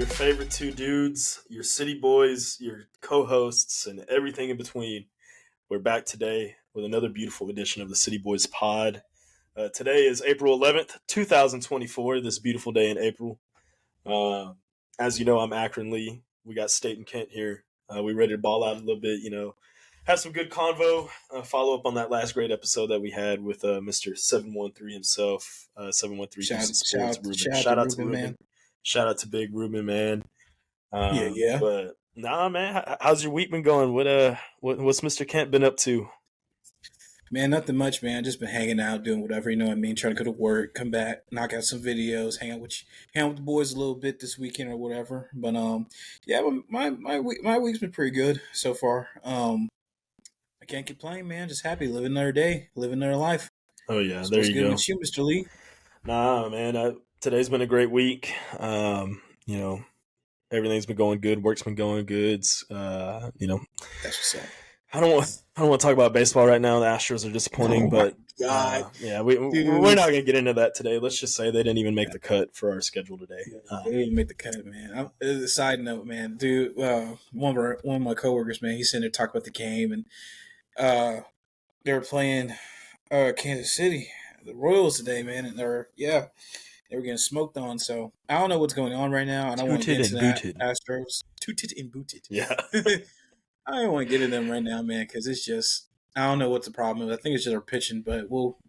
favorite two dudes, your city boys, your co-hosts, and everything in between. We're back today with another beautiful edition of the City Boys Pod. Today is April 11th, 2024, this beautiful day in April. Uh, as you know, I'm Akron Lee. We got State and Kent here. We ready to ball out a little bit, have some good convo, follow up on that last great episode that we had with Mr. 713 himself, 713 Houston Sports, Ruben. Shout out to Ruben, Ruben. man. Shout out to Big Ruben, man. Yeah. But nah, man, how's your week been going? What's Mr. Kent been up to? Man, nothing much, man. Just been hanging out, doing whatever, you know what I mean? Trying to go to work, come back, knock out some videos, hang out with the boys a little bit this weekend or whatever. But yeah, my week's been pretty good so far. I can't complain, man. Just happy, living another day, living another life. Oh yeah, So there what's you good go. with you, Mr. Lee? Nah, man, today's been a great week. Everything's been going good. Work's been going good. That's what's up. I don't want to talk about baseball right now. The Astros are disappointing, but God. we're not gonna get into that today. Let's just say they didn't even make the cut for our schedule today. They didn't make the cut, man. As a side note, man, dude, one of my coworkers, man, he's sitting there talking about the game, and they were playing Kansas City, the Royals today, man, and they were getting smoked on. So I don't know what's going on right now. I don't want to get into that. Astros, tooted and booted. Yeah. I don't want to get into them right now, man, because it's just, I don't know what the problem is. I think it's just our pitching, but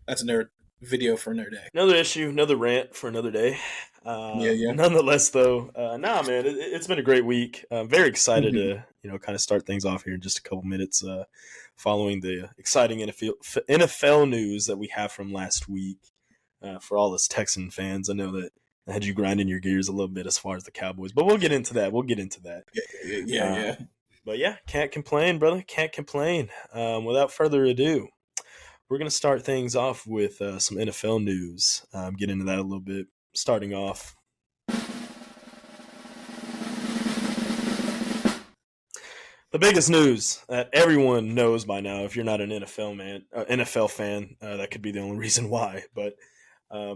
that's another video for another day. Another issue, another rant for another day. Yeah. Nonetheless, though, man, it's been a great week. I'm very excited to, kind of start things off here in just a couple minutes following the exciting NFL news that we have from last week. For all us Texan fans, I know that I had you grinding your gears a little bit as far as the Cowboys, but we'll get into that. Yeah. But yeah, can't complain, brother. Can't complain. Without further ado, we're going to start things off with some NFL news. Get into that a little bit. Starting off. The biggest news that everyone knows by now, if you're not an NFL fan, that could be the only reason why. But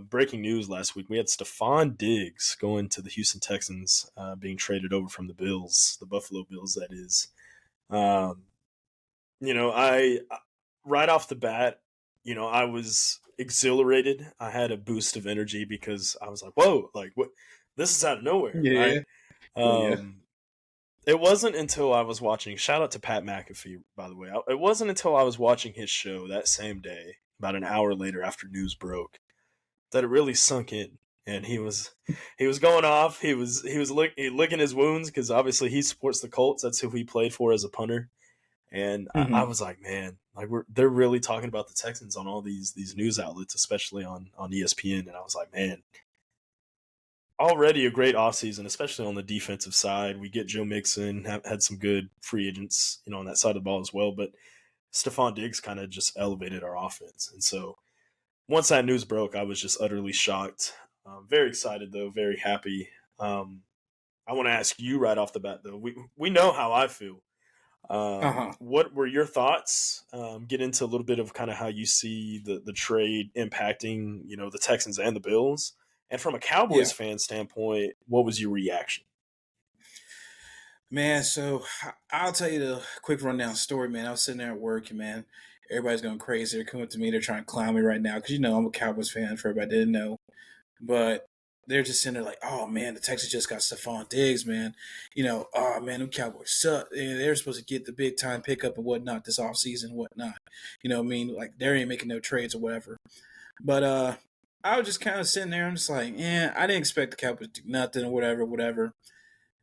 breaking news last week, we had Stefon Diggs going to the Houston Texans, being traded over from the Bills, the Buffalo Bills, that is. I right off the bat, I was exhilarated. I had a boost of energy because I was like, whoa, like what? This is out of nowhere. Yeah. Right? It wasn't until I was watching, shout out to Pat McAfee, by the way. It wasn't until I was watching his show that same day, about an hour later after news broke, that it really sunk in. And he was going off. He was licking his wounds because obviously he supports the Colts. That's who he played for as a punter. And I was like, man, like they're really talking about the Texans on all these news outlets, especially on ESPN. And I was like, man, already a great offseason, especially on the defensive side. We get Joe Mixon, had some good free agents, on that side of the ball as well. But Stefon Diggs kind of just elevated our offense. And so once that news broke, I was just utterly shocked. Very excited, though, very happy. I want to ask you right off the bat, though. We know how I feel. What were your thoughts? Get into a little bit of kind of how you see the trade impacting, the Texans and the Bills. And from a Cowboys fan standpoint, what was your reaction? Man, so I'll tell you the quick rundown story, man. I was sitting there at work, and man, everybody's going crazy. They're coming up to me. They're trying to clown me right now because, I'm a Cowboys fan, for everybody didn't know. But they're just sitting there like, oh, man, the Texans just got Stefon Diggs, man. Oh, man, them Cowboys suck. And they're supposed to get the big-time pickup and whatnot this offseason and whatnot. You know what I mean? Like, they ain't making no trades or whatever. But I was just kind of sitting there. I'm just like, I didn't expect the Cowboys to do nothing or whatever.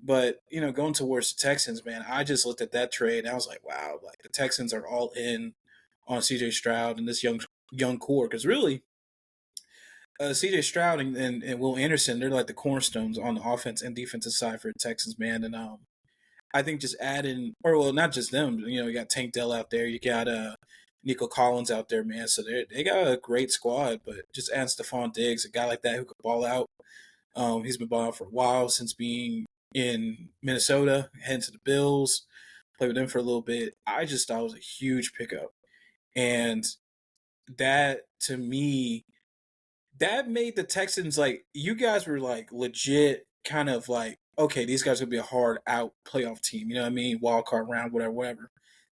But, going towards the Texans, man, I just looked at that trade and I was like, wow, like the Texans are all in on C.J. Stroud and this young core. Because really, C.J. Stroud and Will Anderson, they're like the cornerstones on the offense and defensive side for the Texans, man. And I think just adding, not just them, you got Tank Dell out there. You got Nico Collins out there, man. So they got a great squad. But just add Stefon Diggs, a guy like that who could ball out. He's been balling out for a while since being in Minnesota, heading to the Bills, played with them for a little bit. I just thought it was a huge pickup. And that, to me, that made the Texans, like, you guys were, like, legit kind of like, okay, these guys will be a hard out playoff team. You know what I mean? Wild card round, whatever, whatever.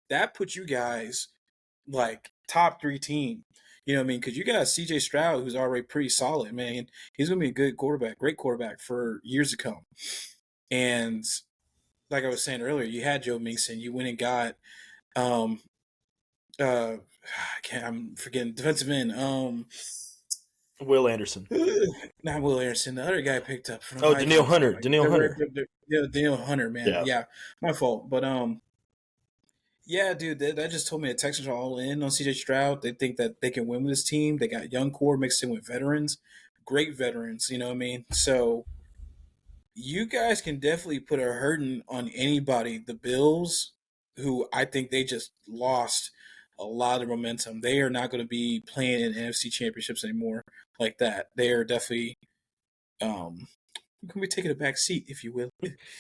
That puts you guys like top 3 team. You know what I mean? Because you got C.J. Stroud, who's already pretty solid, man. He's gonna be a good quarterback, great quarterback for years to come. And like I was saying earlier, you had Joe Mixon. You went and got um uh I'm forgetting defensive end. Will Anderson. Not Will Anderson. The other guy picked up from the Oh, Vikings. Daniil Hunter. Like, Daniil Hunter. yeah, Daniel Hunter, man. Yeah. Yeah, my fault. But yeah, dude, that just told me the Texans are all in on CJ Stroud. They think that they can win with this team. They got young core mixed in with veterans, great veterans. You know what I mean? So you guys can definitely put a hurting on anybody. The Bills, who I think they just lost a lot of momentum. They are not going to be playing in NFC championships anymore like that. They are definitely going to be taking a back seat, if you will.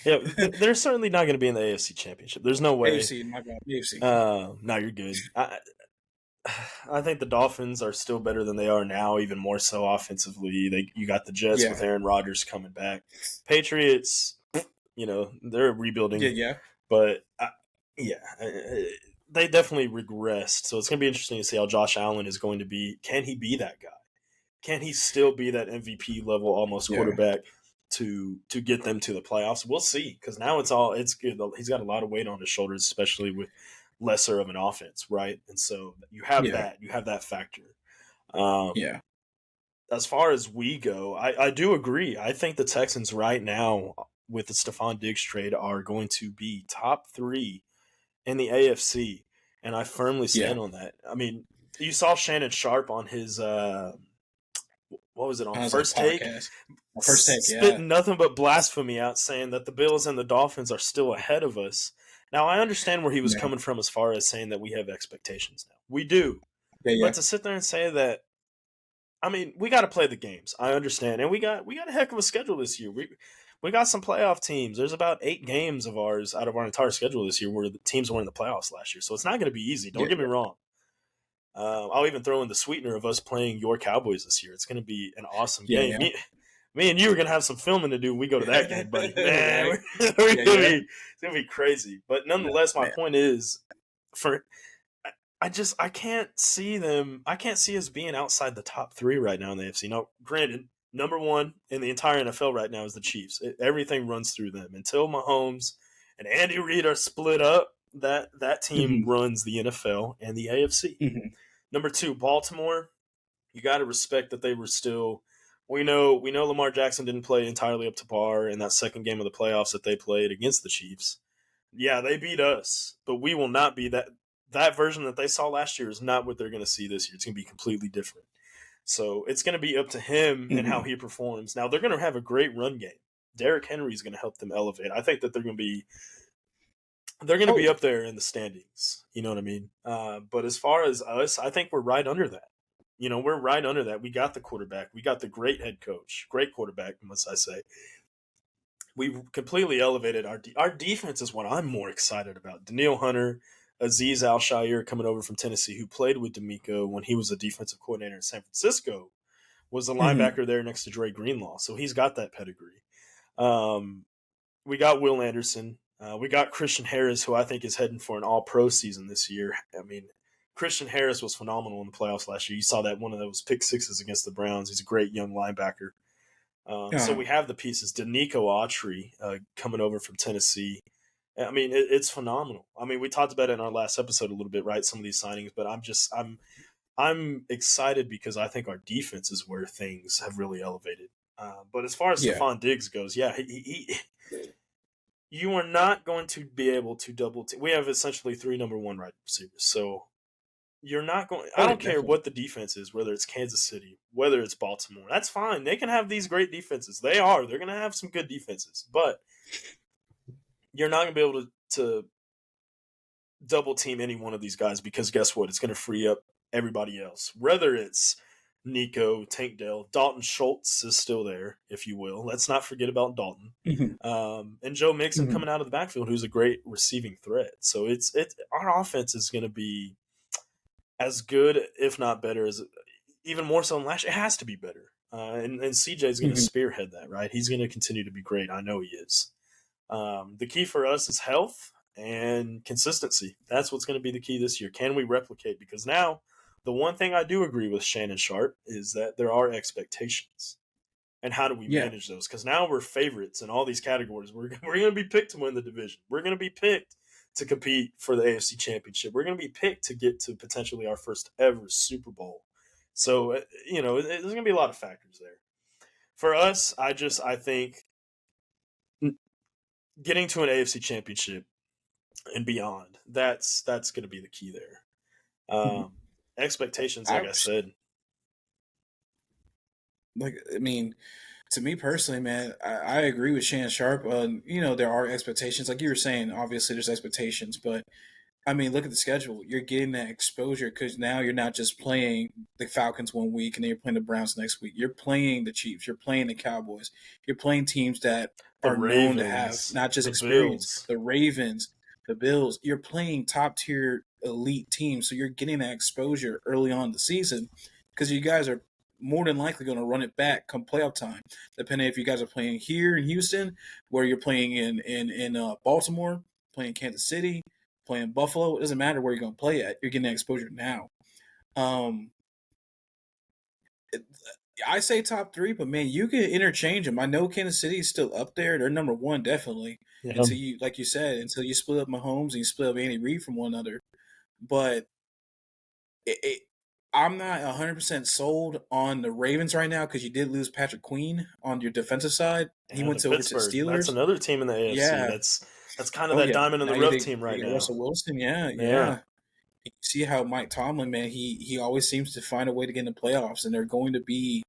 Yeah, they're certainly not going to be in the AFC Championship. There's no way. AFC, my bad. AFC. No, you're good. I think the Dolphins are still better than they are now, even more so offensively. You got the Jets with Aaron Rodgers coming back. Patriots, they're rebuilding. Yeah. But, they definitely regressed. So it's going to be interesting to see how Josh Allen is going to be. Can he be that guy? Can he still be that MVP level almost quarterback to get them to the playoffs? We'll see, because now it's good. He's got a lot of weight on his shoulders, especially with lesser of an offense, right? And so you have that factor. As far as we go, I do agree. I think the Texans right now with the Stefon Diggs trade are going to be top 3 in the AFC, and I firmly stand on that. I mean, you saw Shannon Sharp on his what was it on First Take? First Take, spitting nothing but blasphemy out, saying that the Bills and the Dolphins are still ahead of us. Now, I understand where he was coming from as far as saying that we have expectations now. We do. But to sit there and say that, I mean, we got to play the games. I understand. And we got a heck of a schedule this year. We got some playoff teams. There's about 8 games of ours out of our entire schedule this year where the teams were in the playoffs last year. So it's not going to be easy. Don't get me wrong. I'll even throw in the sweetener of us playing your Cowboys this year. It's going to be an awesome game. Me and you are going to have some filming to do when we go to that game, buddy. Man, it's going to be crazy. But nonetheless, my point is, I can't see them. I can't see us being outside the top 3 right now in the AFC. Now, granted, number 1 in the entire NFL right now is the Chiefs. Everything runs through them. Until Mahomes and Andy Reid are split up, that team runs the NFL and the AFC. Number 2, Baltimore. You got to respect that they were still. We know Lamar Jackson didn't play entirely up to par in that second game of the playoffs that they played against the Chiefs. Yeah, they beat us, but we will not be that. That version that they saw last year is not what they're going to see this year. It's going to be completely different. So it's going to be up to him and how he performs. Now, they're going to have a great run game. Derrick Henry is going to help them elevate. I think that they're going to be up there in the standings. You know what I mean? But as far as us, I think we're right under that. We're right under that. We got the quarterback. We got the great head coach. Great quarterback, must I say. We completely elevated our defense is what I'm more excited about. Daniil Hunter, Azeez Al-Shaair coming over from Tennessee, who played with D'Amico when he was a defensive coordinator in San Francisco, was the linebacker there next to Dre Greenlaw. So he's got that pedigree. We got Will Anderson. We got Christian Harris, who I think is heading for an all-pro season this year. I mean, Christian Harris was phenomenal in the playoffs last year. You saw that one of those pick sixes against the Browns. He's a great young linebacker. So we have the pieces. Danico Autry coming over from Tennessee. I mean, it's phenomenal. I mean, we talked about it in our last episode a little bit, right? Some of these signings, but I'm excited because I think our defense is where things have really elevated. But as far as Stefon Diggs goes, you are not going to be able to double team. We have essentially 3 number 1 wide receivers, so you're not going. I don't care what the defense is, whether it's Kansas City, whether it's Baltimore. That's fine. They can have these great defenses. They're going to have some good defenses, but you're not going to be able to double team any one of these guys because guess what? It's going to free up everybody else. Whether it's Nico, Tank Dell, Dalton Schultz is still there, if you will. Let's not forget about Dalton. And Joe Mixon coming out of the backfield, who's a great receiving threat. So it's our offense is going to be as good, if not better, as even more so than last year. It has to be better. And CJ is going to spearhead that, right? He's going to continue to be great. I know he is. The key for us is health and consistency. That's what's going to be the key this year. Can we replicate? Because now, the one thing I do agree with Shannon Sharp is that there are expectations. And how do we Yeah. manage those? Because now we're favorites in all these categories. We're going to be picked to win the division. We're going to be picked to compete for the AFC Championship. We're going to be picked to get to potentially our first ever Super Bowl. So, there's going to be a lot of factors there. For us, I think getting to an AFC Championship and beyond, that's going to be the key there. Expectations, like I said. To me personally, man, I agree with Shannon Sharp. There are expectations. Like you were saying, obviously there's expectations, but look at the schedule. You're getting that exposure because now you're not just playing the Falcons one week and then you're playing the Browns next week. You're playing the Chiefs. You're playing the Cowboys. You're playing teams that The are known to have Ravens, not just the experience. Bills. The Ravens, the Bills. You're playing top tier elite teams, so you're getting that exposure early on in the season because you guys are more than likely going to run it back come playoff time, depending if you guys are playing here in Houston, where you're playing in Baltimore, playing Kansas City, playing Buffalo. It doesn't matter where you're going to play at. You're getting that exposure now. I say top 3, but man, you can interchange them. I know Kansas City is still up there. They're number 1, definitely. Yeah. Until you, like you said, until you split up Mahomes and you split up Andy Reid from one another. But I'm not 100% sold on the Ravens right now because you did lose Patrick Queen on your defensive side. He went over to the Steelers. That's another team in the AFC. Yeah. That's kind of that diamond in the rough team right now. Russell Wilson, yeah. You see how Mike Tomlin, man, he always seems to find a way to get in the playoffs, and they're going to be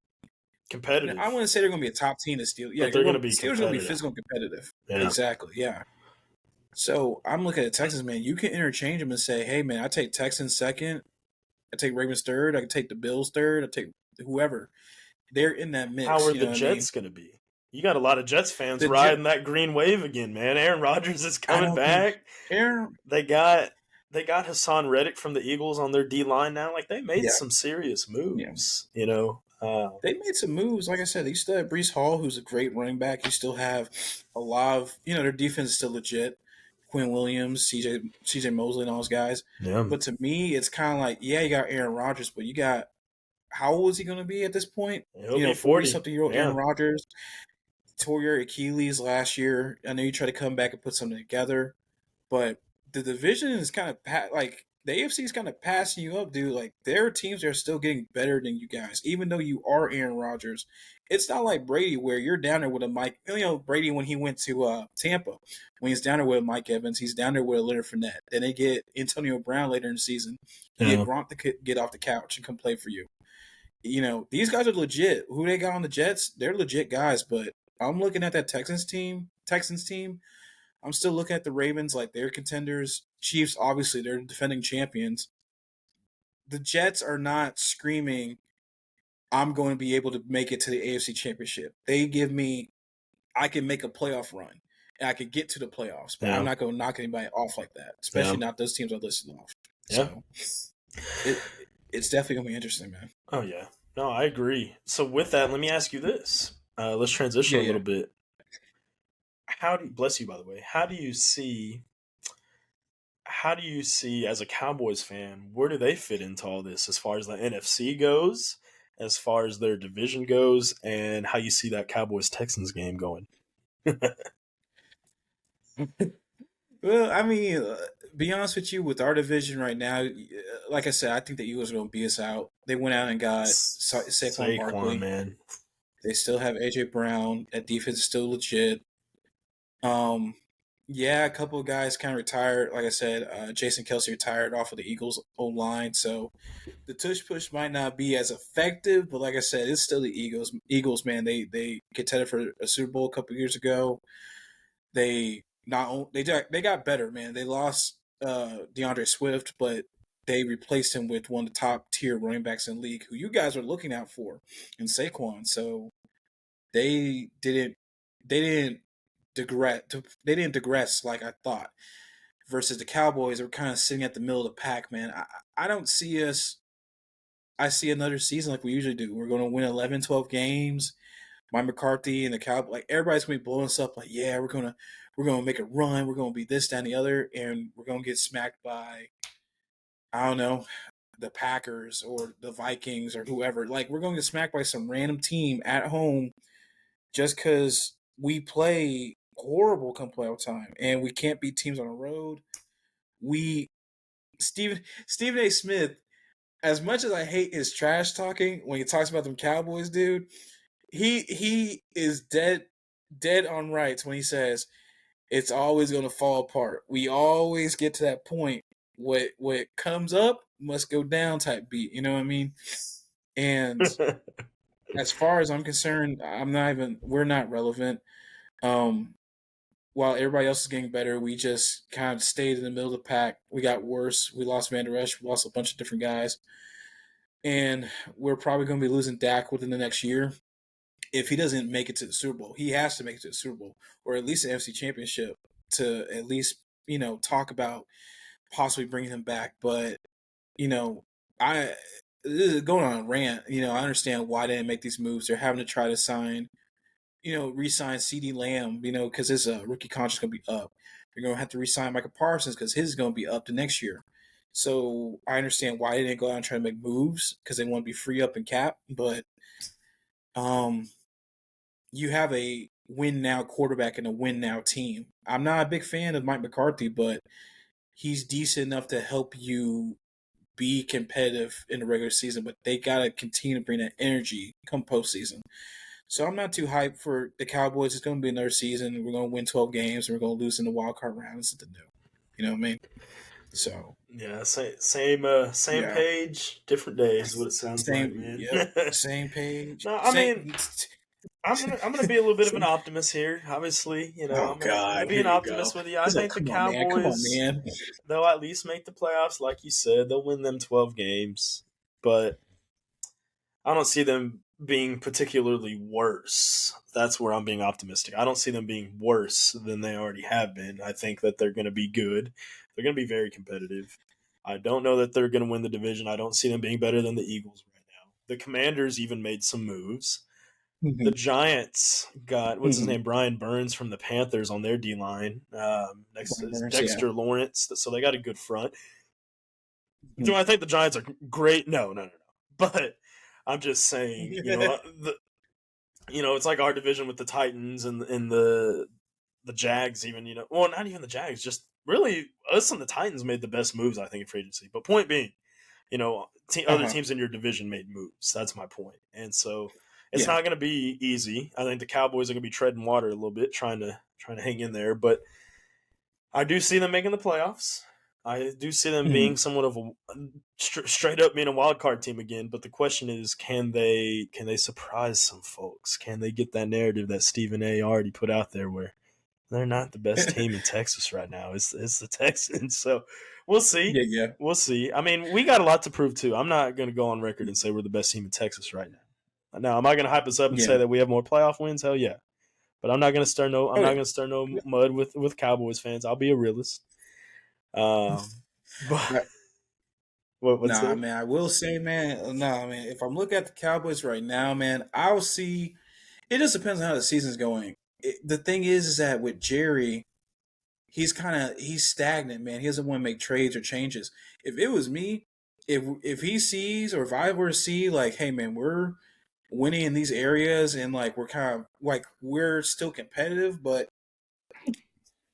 competitive. I wouldn't say they're going to be a top team to Steelers. Yeah, but they're going to be Steelers going to be physical and competitive. Yeah. Exactly, yeah. So I'm looking at Texans, man. You can interchange them and say, hey, man, I take Texans second. I take Ravens third. I can take the Bills third. I take whoever. They're in that mix. How are the Jets going to be? You got a lot of Jets fans riding that green wave again, man. Aaron Rodgers is coming back. They got Hassan Reddick from the Eagles on their D line now. Like they made some serious moves. They made some moves. Like I said, you still have Breece Hall, who's a great running back. You still have a lot of their defense is still legit. Quinn Williams, CJ Mosley, and all those guys. Yeah. But to me, it's kind of like, you got Aaron Rodgers, but you got how old is he going to be at this point? He'll be 40-something-year-old Aaron Rodgers. Tore your Achilles last year. I know you try to come back and put something together, but the division is kind of like the AFC is kind of passing you up, dude. Like there are teams that are still getting better than you guys, even though you are Aaron Rodgers. It's not like Brady where you're down there with a Mike. Brady when he went to Tampa, when he's down there with Mike Evans, he's down there with Leonard Fournette. Then they get Antonio Brown later in the season. You get Gronk to get off the couch and come play for you. These guys are legit. Who they got on the Jets? They're legit guys, but I'm looking at that Texans team. I'm still looking at the Ravens like they're contenders. Chiefs, obviously, they're defending champions. The Jets are not screaming, I'm going to be able to make it to the AFC Championship. They give me, I can make a playoff run, and I can get to the playoffs, but I'm not going to knock anybody off like that, especially not those teams I listed off. Yeah. So it's definitely going to be interesting, man. Oh, yeah. No, I agree. So with that, let me ask you this. Let's transition a little bit. Bless you, by the way. How do you see as a Cowboys fan, where do they fit into all this as far as the NFC goes, as far as their division goes, and how you see that Cowboys-Texans game going? Well, be honest with you, with our division right now, like I said, I think the Eagles are going to beat us out. They went out and got Saquon Barkley. Man. They still have A.J. Brown. That defense is still legit. A couple of guys kind of retired. Like I said, Jason Kelsey retired off of the Eagles' O-line, so the tush push might not be as effective. But like I said, it's still the Eagles. Eagles, man, they contended for a Super Bowl a couple years ago. They got better, man. They lost DeAndre Swift, but they replaced him with one of the top tier running backs in the league, who you guys are looking out for, in Saquon. So they didn't digress like I thought. Versus the Cowboys, are kind of sitting at the middle of the pack, man. I don't see us. I see another season like we usually do. We're going to win 11, 12 games. Mike McCarthy and the Cowboys, like everybody's gonna be blowing us up, like, yeah, we're gonna make a run, we're gonna be this, that, and the other, and we're gonna get smacked by, I don't know, the Packers or the Vikings or whoever. Like we're gonna get smacked by some random team at home just because we play horrible come playoff time and we can't beat teams on the road. We Stephen A. Smith, as much as I hate his trash talking when he talks about them Cowboys, dude, he is dead on rights when he says it's always going to fall apart. We always get to that point. What comes up must go down type beat. You know what I mean? And as far as I'm concerned, we're not relevant. While everybody else is getting better, we just kind of stayed in the middle of the pack. We got worse. We lost Van Der Esch. We lost a bunch of different guys. And we're probably going to be losing Dak within the next year. If he doesn't make it to the Super Bowl, he has to make it to the Super Bowl or at least the NFC Championship to at least, talk about possibly bringing him back. But, I this is going on a rant. I understand why they didn't make these moves. They're having to try to re-sign CeeDee Lamb, because his rookie contract's going to be up. They're going to have to re-sign Michael Parsons because his is going to be up the next year. So I understand why they didn't go out and try to make moves because they want to be free up in cap. But you have a win now quarterback and a win now team. I'm not a big fan of Mike McCarthy, but he's decent enough to help you be competitive in the regular season. But they got to continue to bring that energy come postseason. So I'm not too hyped for the Cowboys. It's going to be another season. We're going to win 12 games and we're going to lose in the wild card round. It's something new. You know what I mean? So yeah, same yeah, page, different days. What it sounds like, man. Same page. No, I mean, I'm gonna be a little bit of an optimist here. Obviously, Oh I'm gonna God, be here an you go. optimist with you. I He's like, think the come on, man, come on, Cowboys, man. they'll at least make the playoffs, like you said. They'll win them 12 games, but I don't see them being particularly worse. That's where I'm being optimistic. I don't see them being worse than they already have been. I think that they're going to be good. They're going to be very competitive. I don't know that they're going to win the division. I don't see them being better than the Eagles right now. The Commanders even made some moves. The Giants got, what's his name, Brian Burns from the Panthers on their D line. Next is Yeah. Dexter Lawrence. So they got a good front. Do I think the Giants are great? No. But I'm just saying, it's like our division with the Titans and the Jags. Even well, not even the Jags. Just really us and the Titans made the best moves, I think, in free agency. But point being, other teams in your division made moves. That's my point. And so it's Yeah. not going to be easy. I think the Cowboys are going to be treading water a little bit, trying to hang in there. But I do see them making the playoffs. I do see them being somewhat of a straight up being a wild card team again. But the question is, can they surprise some folks? Can they get that narrative that Stephen A. already put out there where they're not the best team in Texas right now? It's the Texans. So we'll see. Yeah. We'll see. I mean, we got a lot to prove too. I'm not going to go on record and say we're the best team in Texas right now. Now, am I going to hype us up and say that we have more playoff wins? Hell yeah. But I'm not going to stir no. I'm not going to stir no mud with Cowboys fans. I'll be a realist. But what's Nah, it? man, I will say, man, if I'm looking at the Cowboys right now, man, I'll see. It just depends on how the season's going. The thing is that with Jerry, he's stagnant, man. He doesn't want to make trades or changes. If it was me, if he sees or if I were to see like, hey, man, we're winning in these areas and like we're kind of like we're still competitive, but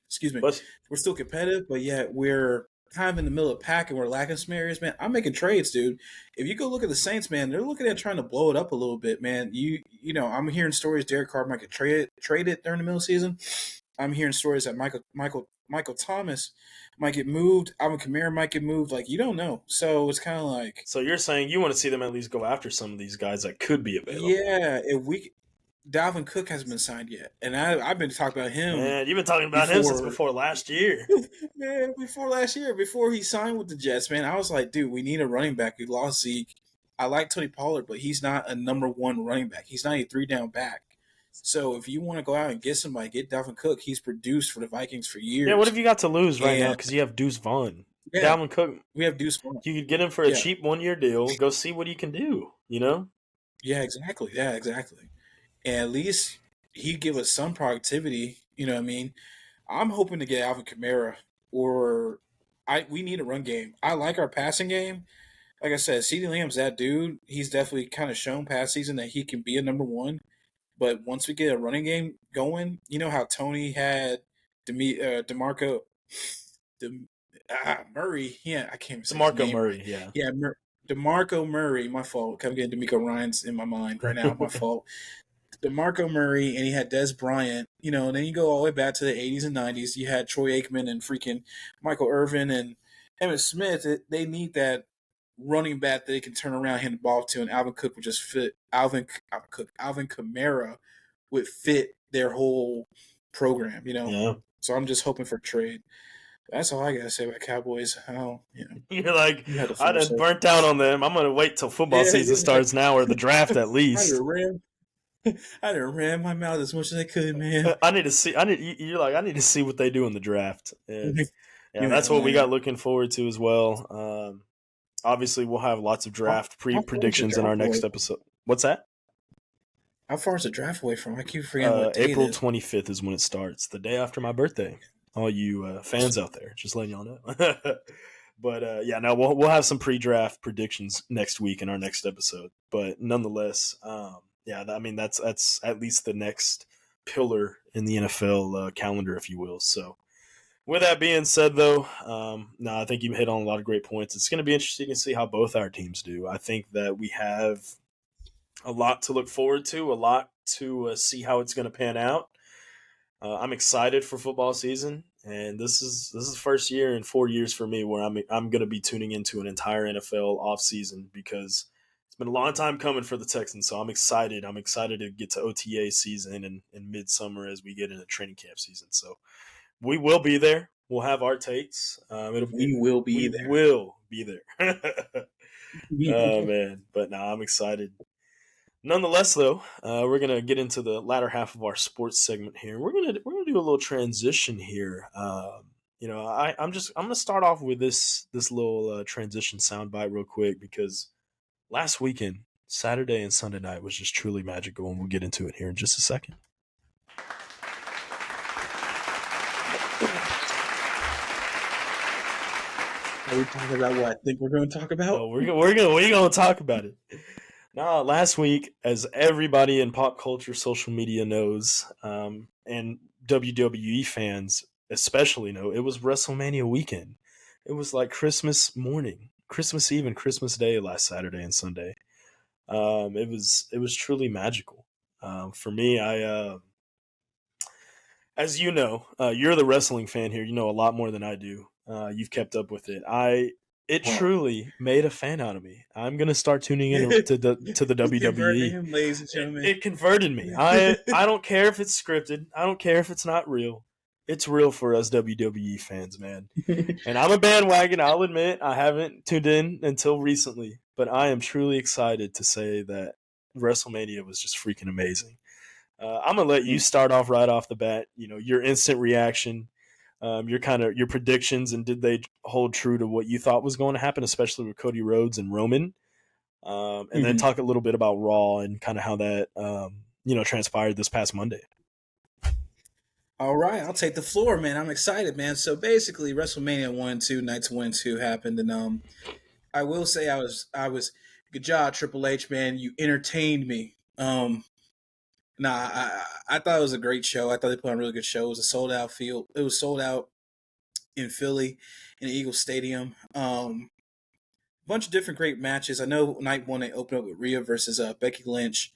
excuse me, But we're still competitive, but yet we're kind of in the middle of the pack and we're lacking some areas, man. I'm making trades, dude. If you go look at the Saints, man, they're looking at trying to blow it up a little bit, man. I'm hearing stories Derek Carr might get traded during the middle of the season. I'm hearing stories that Michael Thomas might get moved. Alvin Kamara might get moved. Like you don't know, so it's kind of like. So you're saying you want to see them at least go after some of these guys that could be available? Yeah, if we. Dalvin Cook hasn't been signed yet, and I've been talking about him. Man, you've been talking about him since before last year. Man, before last year, before he signed with the Jets, man, I was like, dude, we need a running back. We lost Zeke. I like Tony Pollard, but he's not a number one running back. He's not a 3-down back. So if you want to go out and get somebody, get Dalvin Cook. He's produced for the Vikings for years. Yeah, what have you got to lose right now? Because you have Deuce Vaughn. Yeah, Dalvin Cook. We have Deuce Vaughn. You could get him for a cheap 1-year deal. Go see what he can do, Yeah, exactly. and at least he'd give us some productivity. You know what I mean? I'm hoping to get Alvin Kamara, or we need a run game. I like our passing game. Like I said, CeeDee Lamb's that dude. He's definitely kind of shown past season that he can be a number one. But once we get a running game going, you know how Tony had Demarco Murray. Yeah, I can't even say his DeMarco name right. Murray, yeah. Yeah, DeMarco Murray. My fault. I'm getting D'Amico Ryans in my mind right now. My fault. DeMarco Murray, and he had Des Bryant. You know, and then you go all the way back to the 80s and 90s. You had Troy Aikman and freaking Michael Irvin and Emmitt Smith. They need that running back that they can turn around, hand the ball to, and Alvin Cook would just fit. Alvin Kamara would fit their whole program. You know, Yeah. so I'm just hoping for trade. That's all I gotta say about Cowboys. How You're like, you had the I floor, done sir. burnt out on them. I'm gonna wait till football season starts now, or the draft at I least. done ran, I done ran my mouth as much as I could, man. I need to see. You're like, I need to see what they do in the draft. And yeah, You that's ain't what we got lying. looking forward to as well. Obviously, we'll have lots of draft How far is the predictions in our draft away? next episode. What's that? How far is the draft away from? I keep forgetting what day it April is. 25th is when it starts, the day after my birthday. All you fans out there, just letting y'all know. But yeah, no, we'll have some pre-draft predictions next week in our next episode. But nonetheless, yeah, I mean that's at least the next pillar in the NFL calendar, if you will. So with that being said, though, no, I think you hit on a lot of great points. It's going to be interesting to see how both our teams do. I think that we have a lot to look forward to, a lot to see how it's going to pan out. I'm excited for football season, and this is the first year in 4 years for me where I'm going to be tuning into an entire NFL offseason because it's been a long time coming for the Texans. So I'm excited. I'm excited to get to OTA season and midsummer as we get into training camp season. So we will be there. We'll have our takes. We will We be there. will be there. Oh man, but no, I'm excited. Nonetheless, though, we're gonna get into the latter half of our sports segment here. We're gonna do a little transition here. I'm gonna start off with this little transition soundbite real quick because last weekend, Saturday and Sunday night was just truly magical, and we'll get into it here in just a second. Are we talking about what I think we're going to talk about? Oh, we're gonna talk about it. Now, last week, as everybody in pop culture, social media knows, and WWE fans especially know, it was WrestleMania weekend. It was like Christmas morning, Christmas Eve, and Christmas Day last Saturday and Sunday. It was truly magical. For me, as you know, you're the wrestling fan here. You know a lot more than I do. You've kept up with it. It truly made a fan out of me. I'm gonna start tuning in to the Converting WWE. him, ladies and gentlemen. It converted me. I don't care if it's scripted. I don't care if it's not real. It's real for us WWE fans, man. And I'm a bandwagon. I'll admit I haven't tuned in until recently, but I am truly excited to say that WrestleMania was just freaking amazing. I'm gonna let you start off right off the bat. You know your instant reaction, your predictions, and did they hold true to what you thought was going to happen, especially with Cody Rhodes and Roman, and then talk a little bit about Raw and kind of how that transpired this past Monday. All right, I'll take the floor, man. I'm excited, man. So basically, WrestleMania 1 2, Nights 1 2 happened, and I will say I was good job, Triple H, man. You entertained me. I thought it was a great show. I thought they put on a really good show. It was a sold out field. It was sold out in Philly, in the Eagles Stadium. Bunch of different great matches. I know night one they opened up with Rhea versus Becky Lynch.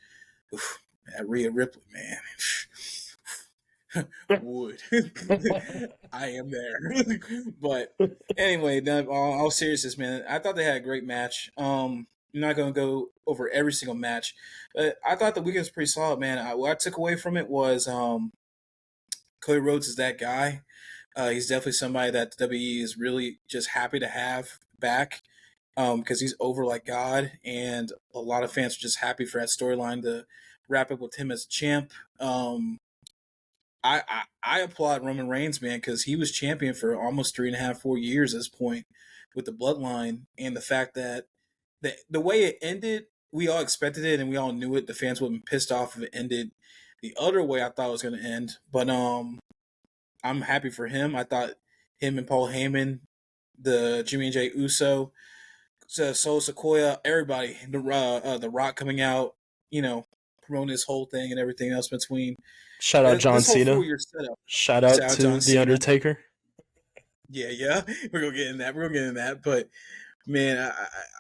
Oof, that Rhea Ripley, man. Would I am there. But anyway, all seriousness, man. I thought they had a great match. I'm not gonna go over every single match, but I thought the weekend was pretty solid, man. What I took away from it was Cody Rhodes is that guy. He's definitely somebody that the WWE is really just happy to have back because he's over like God, and a lot of fans are just happy for that storyline to wrap up with him as champ. I applaud Roman Reigns, man, because he was champion for almost 3.5, 4 years at this point with the bloodline, and the fact that the way it ended, we all expected it and we all knew it. The fans would have been pissed off if it ended the other way I thought it was going to end. But I'm happy for him. I thought him and Paul Heyman, the Jimmy and Jay Uso, Soul Sequoia, everybody, the Rock coming out, promoting this whole thing and everything else between. Shout out John This whole Cena. 4 year setup. Shout out Shout out to John The Cena. Undertaker. Yeah, we're gonna get in that. But man,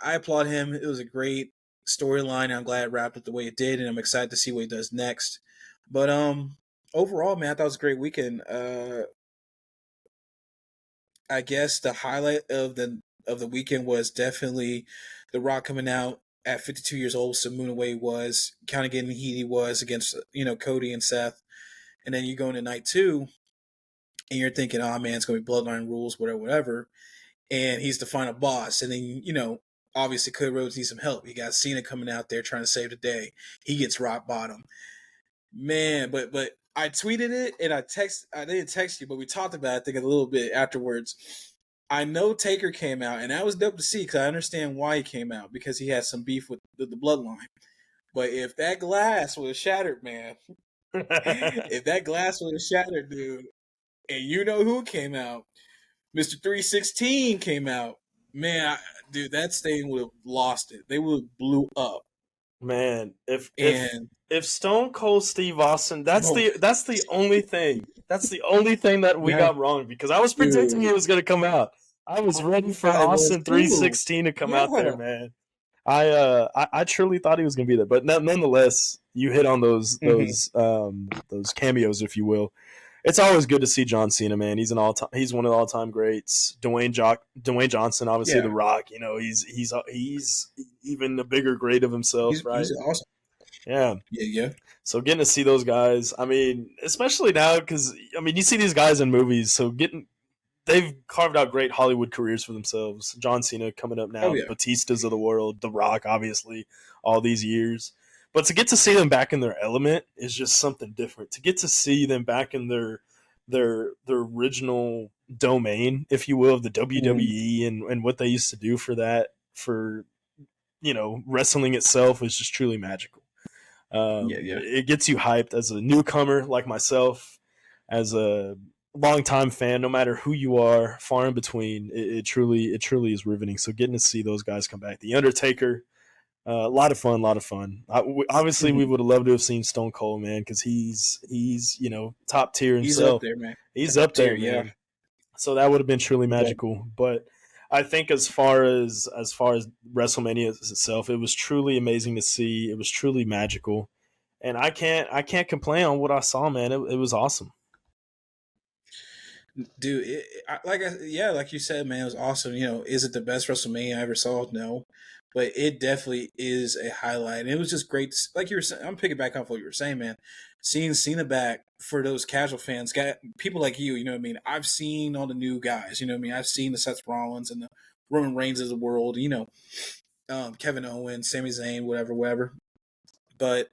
I applaud him. It was a great storyline. I'm glad it wrapped up the way it did, and I'm excited to see what he does next. But overall, man, I thought it was a great weekend. I guess the highlight of the weekend was definitely The Rock coming out at 52 years old, so Moon away was kind of getting the heat he was against Cody and Seth, and then you go into night two, and you're thinking, oh man, it's gonna be Bloodline rules, whatever, and he's the final boss, and then obviously Cody Rhodes needs some help. You got Cena coming out there trying to save the day. He gets rock bottom, man. But I tweeted it and I didn't text you, but we talked about it, I think, a little bit afterwards. I know Taker came out, and that was dope to see because I understand why he came out, because he had some beef with the Bloodline. But if that glass was shattered, man, if that glass was shattered, dude, and you know who came out, Mr. 316 came out, man, dude, that stadium would have lost it. They would have blew up. Man, if And Stone Cold Steve Austin, that's the only thing. That's the only thing that we yeah, got wrong, because I was predicting it was going to come out. I was ready for I was Austin too. 316 to come out there, Yeah. man. I truly thought he was going to be there, but nonetheless, you hit on those cameos, if you will. It's always good to see John Cena, man. He's one of the all-time greats. Dwayne Johnson, obviously, Yeah. The Rock. He's even a bigger great of himself, right? He's awesome. Yeah. Yeah. So getting to see those guys, I mean, especially now, because you see these guys in movies, so they've carved out great Hollywood careers for themselves. John Cena coming up now, Oh yeah. Batistas of the world, The Rock, obviously, all these years. But to get to see them back in their element is just something different. To get to see them back in their original domain, if you will, of the WWE and what they used to do for wrestling itself is just truly magical. Yeah. It gets you hyped as a newcomer like myself, as a longtime fan, no matter who you are, far in between. It truly is riveting. So getting to see those guys come back, The Undertaker, a lot of fun. Obviously, we would have loved to have seen Stone Cold, man, because he's top tier himself. He's up there, man. He's up there, man. Yeah. So that would have been truly magical. But I think as far as WrestleMania itself, it was truly amazing to see. It was truly magical, and I can't complain on what I saw, man. It was awesome. Dude, like you said, man, it was awesome. Is it the best WrestleMania I ever saw? No, but it definitely is a highlight. And it was just great, like you were saying. I'm picking back off what you were saying, man. Seeing Cena back for those casual fans, got people like you. You know what I mean? I've seen all the new guys. You know what I mean? I've seen the Seth Rollins and the Roman Reigns of the world. Kevin Owens, Sami Zayn, whatever. But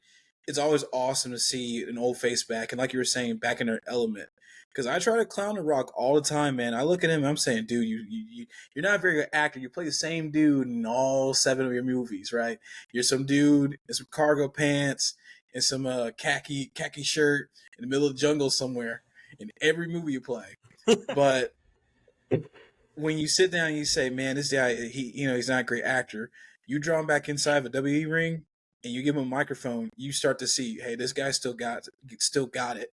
it's always awesome to see an old face back, and like you were saying, back in their element. Because I try to clown The Rock all the time, man. I look at him and I'm saying, dude, you're not a very good actor. You play the same dude in all 7 of your movies, right? You're some dude in some cargo pants and some khaki shirt in the middle of the jungle somewhere in every movie you play. But when you sit down and you say, man, this guy, he's not a great actor. You draw him back inside of a WWE ring and you give him a microphone, you start to see, hey, this guy still got it.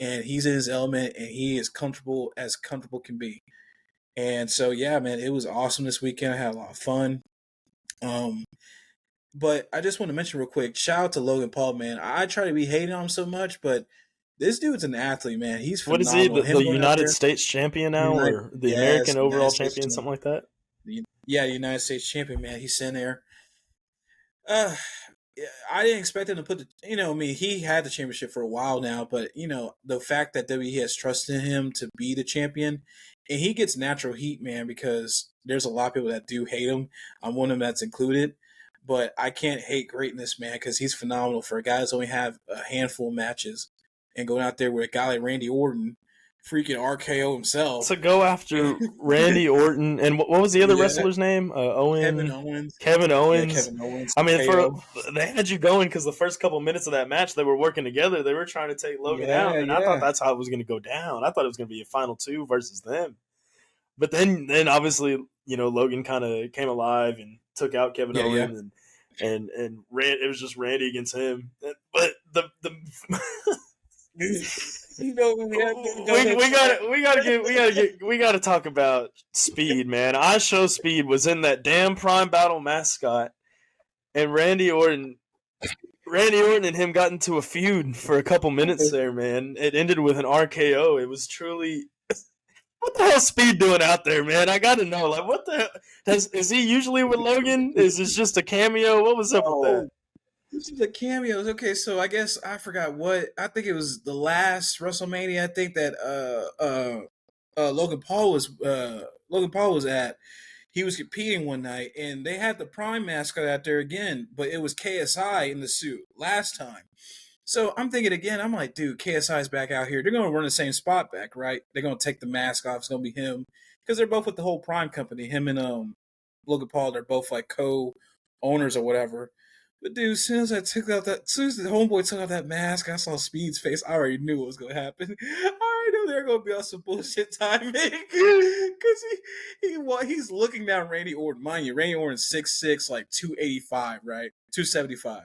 And he's in his element, and he is comfortable as comfortable can be. And so, yeah, man, it was awesome this weekend. I had a lot of fun. But I just want to mention real quick, shout out to Logan Paul, man. I try to be hating on him so much, but this dude's an athlete, man. He's phenomenal. What is he, the United States champion now, or the American overall champion, something like that? Yeah, the United States champion, man. He's in there. I didn't expect him to put he had the championship for a while now, but the fact that WWE has trusted him to be the champion, and he gets natural heat, man, because there's a lot of people that do hate him. I'm one of them that's included, but I can't hate greatness, man, because he's phenomenal for a guy that's only have a handful of matches and going out there with a guy like Randy Orton, freaking RKO himself. to go after Randy Orton and what was the other Yeah, wrestler's name? Kevin Owens. Kevin Yeah, Owens. Kevin Owens. I mean, KO. they had you going because the first couple minutes of that match they were working together. They were trying to take Logan Yeah, out, and I thought yeah, that's how it was going to go down. I thought it was going to be a final two versus them. But then obviously Logan kind of came alive and took out Kevin yeah, yeah. Owens it was just Randy against him. But the You know, go ahead. we gotta talk about Speed, man. I Show Speed was in that damn Prime Battle mascot, and Randy Orton and him got into a feud for a couple minutes there, man. It ended with an RKO. It was truly. What the hell is Speed doing out there, man? I gotta know. Like, what the hell? Is he usually with Logan? Is this just a cameo? What was up with that? Oh, this is the cameos. Okay, so I guess I forgot what I think it was the last WrestleMania. I think that Logan Paul was at. He was competing one night, and they had the Prime mascot out there again, but it was KSI in the suit last time. So I'm thinking again. I'm like, dude, KSI's back out here. They're gonna run the same spot back, right? They're gonna take the mask off. It's gonna be him because they're both with the whole Prime company. Him and Logan Paul. They're both like co-owners or whatever. But dude, as soon as the homeboy took out that mask, I saw Speed's face. I already knew what was gonna happen. I already knew they were gonna be on some bullshit timing because he's looking down Randy Orton. Mind you, Randy Orton's 6'6", like 285, right? 275,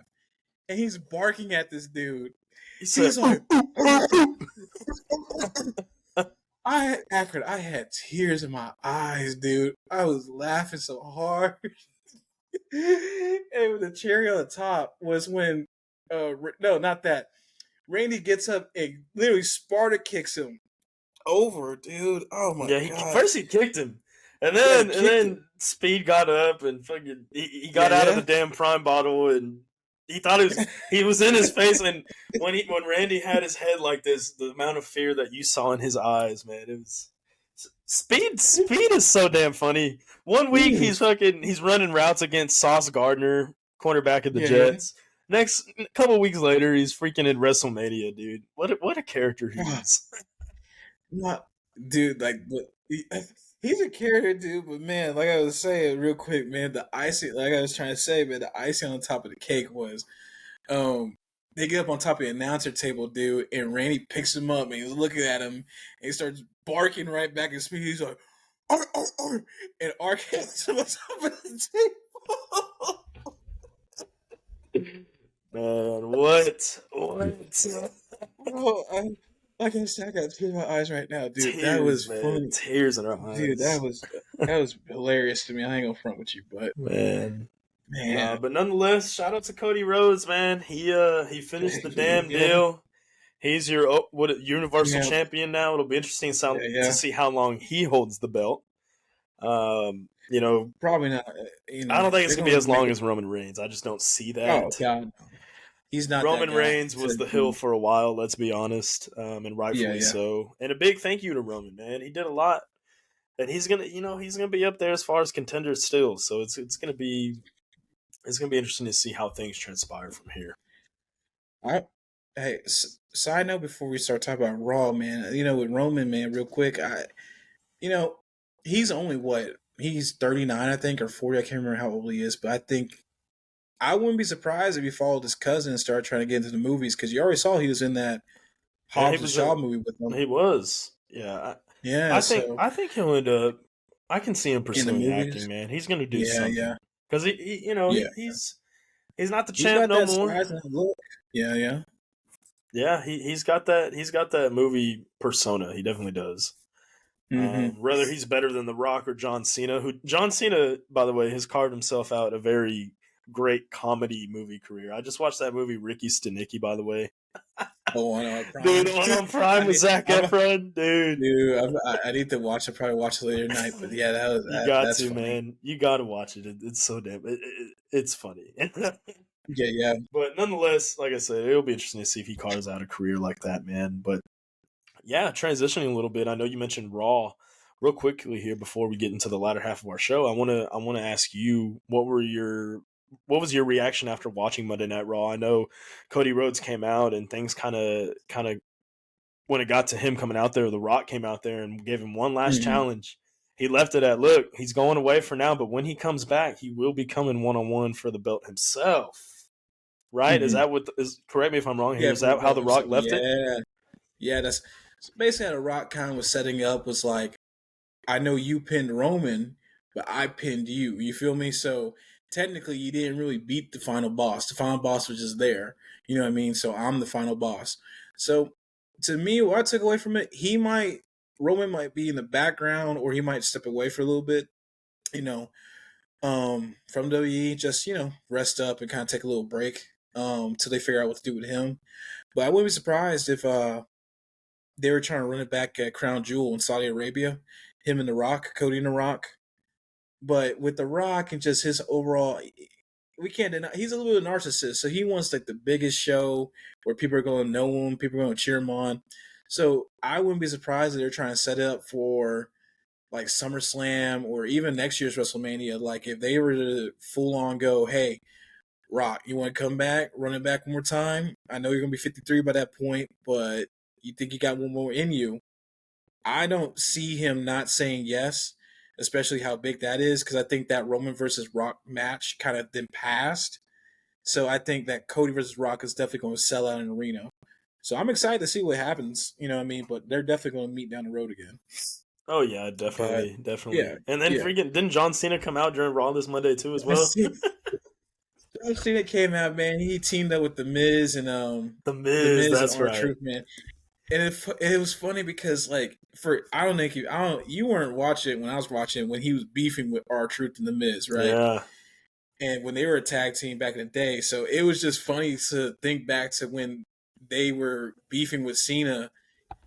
and he's barking at this dude. He's like, I had tears in my eyes, dude. I was laughing so hard. And the cherry on the top was when, no, not that. Randy gets up and literally Sparta kicks him over, dude. Oh my god! First he kicked him, and Yeah, then Speed got up and fucking he got yeah, out of yeah. the damn Prime bottle and he thought he was in his face, and when Randy had his head like this, the amount of fear that you saw in his eyes, man, it was. Speed is so damn funny. One week he's running routes against Sauce Gardner, cornerback of the Yeah, yeah. Jets. Next couple weeks later, he's freaking in WrestleMania, dude. What a character he is. Not, dude. Like, he's a character, dude. But man, like I was saying, real quick, man, the icing, like I was trying to say, man, the icing on top of the cake was, they get up on top of the announcer table, dude, and Randy picks him up and he's looking at him and he starts barking right back at Speed. He's like, "Arr, arr, arr," and Ark hits him on top of the table. Man, what? Bro, like I said, I got tears in my eyes right now, dude. Tears, that was man. funny. Tears in our eyes. Dude, that was hilarious to me. I ain't gonna front with you, but man. man. But nonetheless, shout out to Cody Rhodes, man. He finished the damn deal. He's your Universal Champion now. It'll be interesting to see how long he holds the belt. Probably not. I don't think it's gonna be as long as Roman Reigns. I just don't see that. Oh God, he's not. Roman Reigns was the hill for a while. Let's be honest, and rightfully so. And a big thank you to Roman, man. He did a lot, and he's gonna be up there as far as contenders still. So it's gonna be interesting to see how things transpire from here. Hey, side note before we start talking about Raw, man. With Roman, man, real quick, he's only he's 39, I think, or 40. I can't remember how old he is, but I think I wouldn't be surprised if he followed his cousin and started trying to get into the movies because you already saw he was in that Hobbs and Shaw movie with them. He was, yeah. I think he'll end up. I can see him pursuing acting, man. He's going to do something. Because he's not the champ no more. Yeah. Yeah, he's got that movie persona. He definitely does. Mm-hmm. Whether he's better than The Rock or John Cena, John Cena, by the way, has carved himself out a very great comedy movie career. I just watched that movie Ricky Stenicki, by the way. On Prime. Dude, on Prime with Zac Efron, dude. Dude, I need to watch it. Probably watch it later tonight. But yeah, that's funny. Man. You got to watch it. It's so damn. It's funny. Yeah. But nonetheless, like I said, it'll be interesting to see if he carves out a career like that, man. But yeah, transitioning a little bit. I know you mentioned Raw. Real quickly here before we get into the latter half of our show, I want to ask you what was your reaction after watching Monday Night Raw? I know Cody Rhodes came out and things kind of when it got to him coming out there, The Rock came out there and gave him one last Mm-hmm. challenge. He left it at, look, he's going away for now, but when he comes back, he will be coming one-on-one for the belt himself. Right? Is Mm-hmm. that what is? Correct me if I'm wrong here. Yeah, Is for the that how belt The Rock himself. left it? Yeah, yeah. That's so basically how the Rock kind of was setting up. Was like, I know you pinned Roman, but I pinned you. You feel me? So technically, you didn't really beat the final boss. The final boss was just there. You know what I mean? So I'm the final boss. So to me, what I took away from it, Roman might be in the background, or he might step away for a little bit. You know, from WWE, just rest up and kind of take a little break till they figure out what to do with him. But I wouldn't be surprised if they were trying to run it back at Crown Jewel in Saudi Arabia, him and The Rock, Cody and The Rock. But with The Rock and just his overall, we can't deny he's a little bit of a narcissist. So he wants like the biggest show where people are going to know him, people are going to cheer him on. So I wouldn't be surprised if they're trying to set it up for like SummerSlam or even next year's WrestleMania. Like if they were to full on go, hey, Rock, you want to come back, run it back one more time? I know you're going to be 53 by that point, but you think you got one more in you. I don't see him not saying yes, especially how big that is, because I think that Roman versus Rock match kind of then passed. So I think that Cody versus Rock is definitely going to sell out an arena. So I'm excited to see what happens, you know what I mean? But they're definitely going to meet down the road again. Oh yeah, But definitely, yeah, definitely. And then yeah. freaking didn't John Cena come out during Raw this Monday too as I well? see. John Cena came out, man. He teamed up with the Miz and The the Miz, Miz and that's R right. Truth, man. And it was funny because like for I don't think you weren't watching it when I was watching it when he was beefing with R Truth and the Miz, right? Yeah. And when they were a tag team back in the day, so it was just funny to think back to when they were beefing with Cena,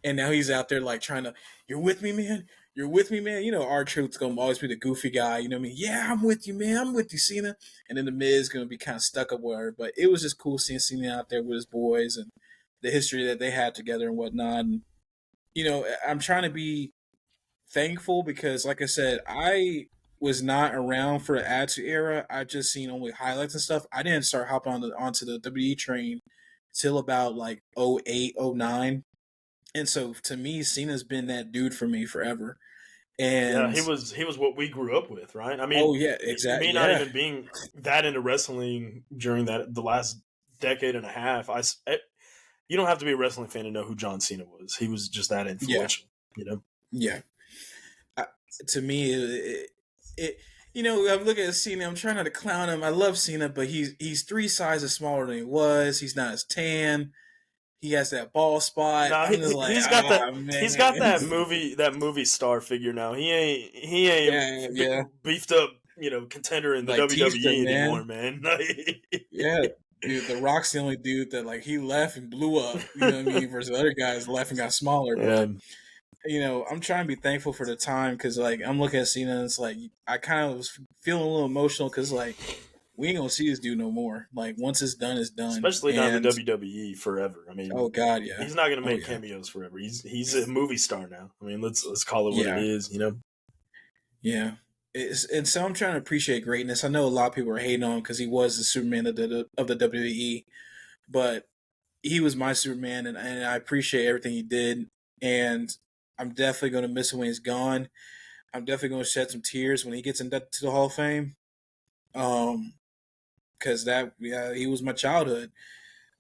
and now he's out there like trying to, you're with me, man. You're with me, man. You know, R Truth's gonna always be the goofy guy. You know what I mean? Yeah, I'm with you, man. I'm with you, Cena. And then the Miz gonna be kind of stuck up with her. But it was just cool seeing Cena out there with his boys and the history that they had together and whatnot. And I'm trying to be thankful because, like I said, I was not around for the Attitude Era. I just seen only highlights and stuff. I didn't start hopping onto the WWE train till about like '08, '09. And so to me, Cena's been that dude for me forever. Yeah, And he was what we grew up with, right? I oh mean, yeah, exactly. me not Yeah, even being that into wrestling during the last decade and a half, you don't have to be a wrestling fan to know who John Cena was. He was just that yeah, influential, you know. yeah. I, to me, it I'm looking at Cena. I'm trying not to clown him. I love Cena, but he's 3 sizes smaller than he was. He's not as tan. He has that ball spot. No, I'm just like, he's got man. that movie star figure now. He ain't Yeah, yeah. beefed up, contender in the Like Batista, WWE anymore, man. man. Yeah. Dude, The Rock's the only dude that like he left and blew up. You know what I mean? Versus the other guys left and got smaller. Yeah, But I'm trying to be thankful for the time because like I'm looking at Cena and it's like I kind of was feeling a little emotional because like we ain't gonna see this dude no more. Like once it's done. especially not in the And WWE forever. I oh mean, god, yeah. he's not going to Oh make yeah. cameos forever. He's a movie star now. I mean, let's call it what it Yeah. is, you know. Yeah. And so I'm trying to appreciate greatness. I know a lot of people are hating on him because he was the Superman of the WWE, but he was my Superman, and I appreciate everything he did. And I'm definitely going to miss him when he's gone. I'm definitely going to shed some tears when he gets inducted to the Hall of Fame. Because he was my childhood.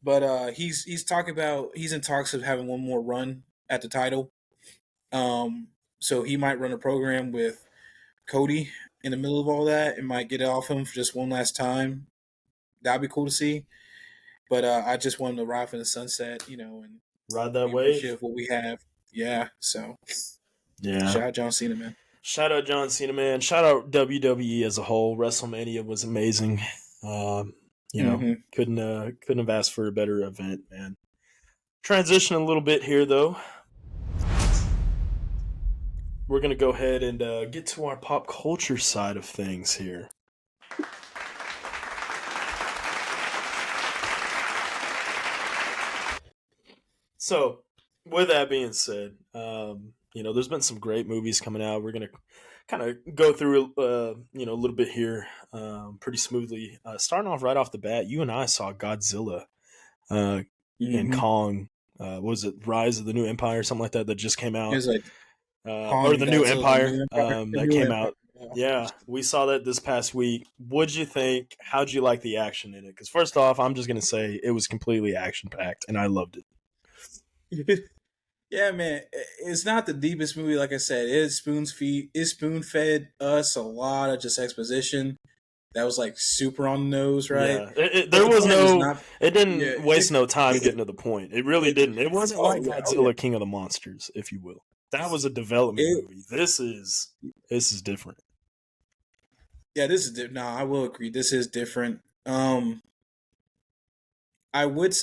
But he's in talks of having one more run at the title. So he might run a program with Cody in the middle of all that and might get it off him for just one last time. That'd be cool to see. But I just want him to ride in the sunset, and Ride that be wave. appreciative of what we have. Yeah. So Yeah. shout out John Cena, man. Shout out John Cena, man. Shout out WWE as a whole. WrestleMania was amazing. Mm-hmm. Couldn't have asked for a better event, man. Transition a little bit here, though. We're gonna go ahead and get to our pop culture side of things here. So, with that being said, there's been some great movies coming out. We're gonna kind of go through, a little bit here, pretty smoothly. Starting off right off the bat, you and I saw Godzilla and Mm-hmm. Kong was it Rise of the New Empire or something like that just came It out, was like Kong or and the New Godzilla, the Empire new empire, the that new came empire. out. Yeah, we saw that this past week. What'd you think? How'd you like the action in it? Because first off, I'm just gonna say it was completely action packed, and I loved it. Yeah, man, it's not the deepest movie. Like I said, it spoon fed us a lot of just exposition that was like super on the nose, right? Yeah, But there the was point was no. not. It Yeah. didn't waste no time getting to the point. It really didn't. It wasn't Oh like yeah. Oh yeah. Godzilla King of the Monsters, if you will. That was a development It, movie. This is different. yeah. This is no. I will agree. This is different. I would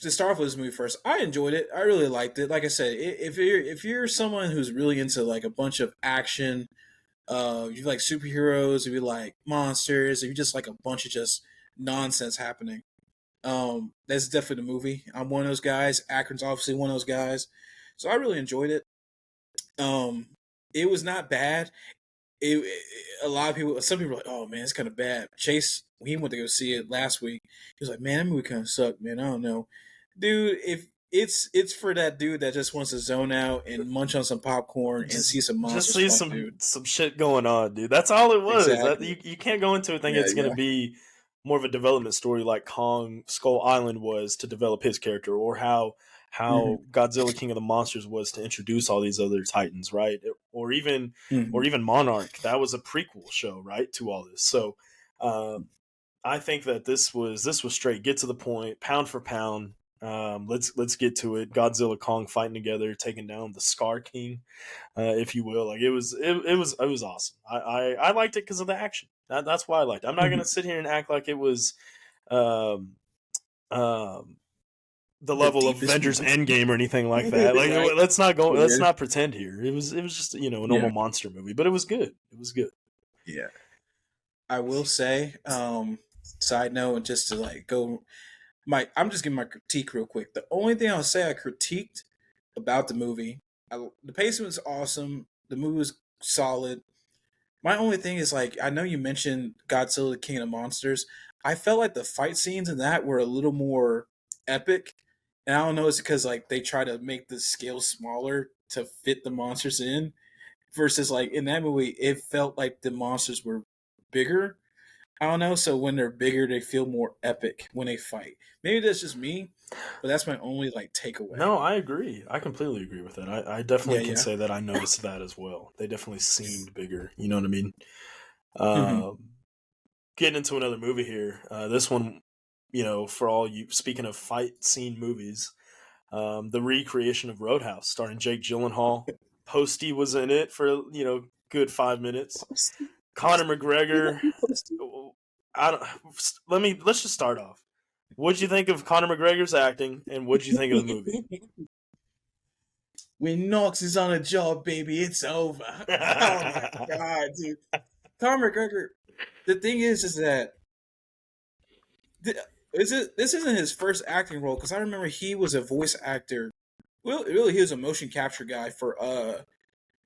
to start off with this movie first. I enjoyed it. I really liked it. Like I said, if you're someone who's really into like a bunch of action, if you like superheroes, if you like monsters, if you just like a bunch of just nonsense happening, that's definitely the movie. I'm one of those guys. Akron's obviously one of those guys, so I really enjoyed it. Um, it was not bad. A lot of people, some people were like, "Oh man, it's kind of bad." Chase, he went to go see it last week. He was like, "Man, that movie kind of sucked, man. I don't know, dude. If it's for that dude that just wants to zone out and munch on some popcorn and see some Just monsters see fight, dude." some shit going on, dude. That's all it was. That Exactly. you can't go into it thinking Yeah, it's gonna yeah. be more of a development story like Kong Skull Island was to develop his character, or how Mm-hmm. Godzilla King of the Monsters was to introduce all these other titans, right? Mm-hmm. Or even Monarch. That was a prequel show, right, to all this. So uh, I think that this was straight. Get to the point, pound for pound. Let's get to it. Godzilla Kong fighting together, taking down the Scar King, if you will. Like it was awesome. I liked it because of the action. That's why I liked it. I'm not Mm-hmm. gonna sit here and act like it was um, um, the The level of deepest Avengers movie, Endgame or anything like that. Like right? let's not go. Let's Yeah, not pretend here. It was just a yeah, normal monster movie, but it was good. It was good. yeah. I will say, side note, and just to like go, I'm just giving my critique real quick. The only thing I'll say I critiqued about the movie, the pacing was awesome. The movie was solid. My only thing is like I know you mentioned Godzilla the King of Monsters. I felt like the fight scenes in that were a little more epic. And I don't know, it's because like they try to make the scale smaller to fit the monsters in. Versus like in that movie, it felt like the monsters were bigger. I don't know, so when they're bigger they feel more epic when they fight. Maybe that's just me, but that's my only like takeaway. No, I agree. I completely agree with that. I Yeah, definitely can yeah. say that I noticed that as well. They definitely seemed bigger. You know what I mean? Hmm. Um, Getting into another movie here. This one, for all you speaking of fight scene movies, the recreation of Roadhouse, starring Jake Gyllenhaal. Posty was in it for good 5 minutes. Posty, Conor posty. We love McGregor. you, Posty. I don't. Let's just start off. What'd you think of Conor McGregor's acting, and what'd you think of the movie? When Knox is on a job, baby, it's over. Oh my god, dude. Conor McGregor. The thing is that this isn't his first acting role because I remember he was a voice actor. Well, really, he was a motion capture guy for